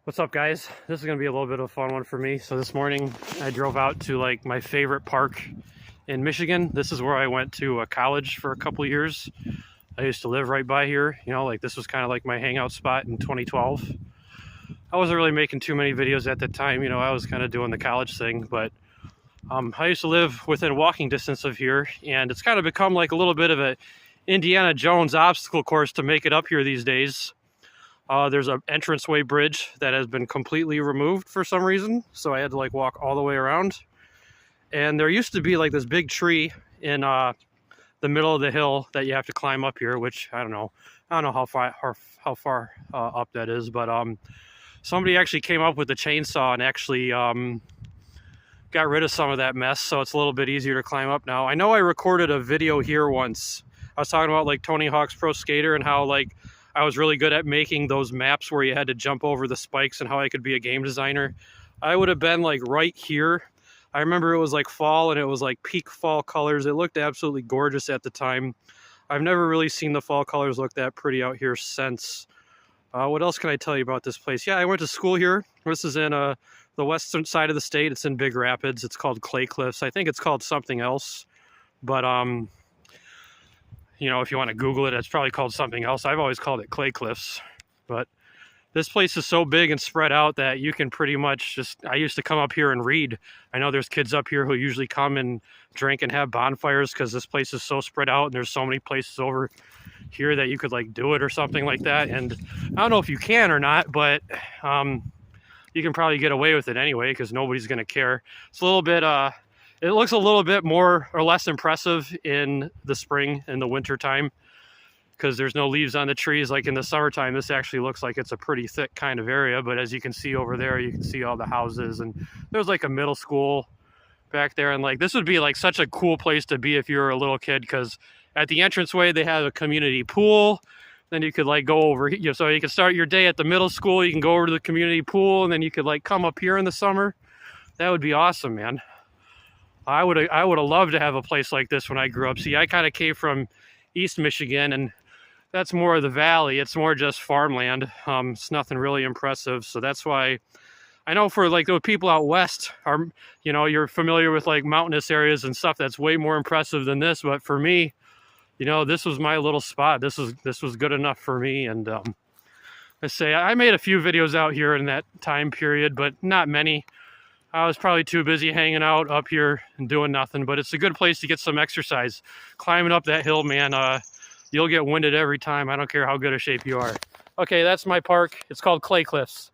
What's up, guys? This is gonna be a little bit of a fun one for me. So this morning I drove out to like my favorite park in Michigan. This is where I went to college for a couple years. I used to live right by here, like this was kind of like my hangout spot in 2012. I wasn't really making too many videos at the time, I was kind of doing the college thing, but I used to live within walking distance of here, and it's kind of become like a little bit of a Indiana Jones obstacle course to make it up here these days. There's an entranceway bridge that has been completely removed for some reason, so I had to like walk all the way around. And there used to be like this big tree in the middle of the hill that you have to climb up here, which I don't know how far up that is, but somebody actually came up with a chainsaw and actually got rid of some of that mess, so it's a little bit easier to climb up now. I know I recorded a video here once. I was talking about like Tony Hawk's Pro Skater and how like I was really good at making those maps where you had to jump over the spikes and how I could be a game designer. I would have been like right here. I remember it was like fall and it was like peak fall colors. It looked absolutely gorgeous at the time. I've never really seen the fall colors look that pretty out here since. What else can I tell you about this place? Yeah, I went to school here. This is in the western side of the state. It's in Big Rapids. It's called Clay Cliffs. I think it's called something else, but if you want to Google it, it's probably called something else. I've always called it Clay Cliffs. But this place is so big and spread out that you can pretty much I used to come up here and read. I know there's kids up here who usually come and drink and have bonfires because this place is so spread out and there's so many places over here that you could like do it or something like that. And I don't know if you can or not, but you can probably get away with it anyway because nobody's going to care. It's a little bit... it looks a little bit more or less impressive in the spring and the winter time because there's no leaves on the trees. Like in the summertime, this actually looks like it's a pretty thick kind of area. But as you can see over there, you can see all the houses, and there's like a middle school back there. And like this would be like such a cool place to be if you were a little kid, because at the entranceway they have a community pool. Then you could like go over, so you could start your day at the middle school. You can go over to the community pool, and then you could like come up here in the summer. That would be awesome, man. I would have loved to have a place like this when I grew up. See, I kind of came from East Michigan, and that's more of the valley. It's more just farmland. It's nothing really impressive. So that's why I know for like the people out west are, you're familiar with like mountainous areas and stuff that's way more impressive than this. But for me, this was my little spot. This was good enough for me. And I made a few videos out here in that time period, but not many. I was probably too busy hanging out up here and doing nothing, but it's a good place to get some exercise. Climbing up that hill, man, you'll get winded every time. I don't care how good a shape you are. Okay, that's my park. It's called Clay Cliffs.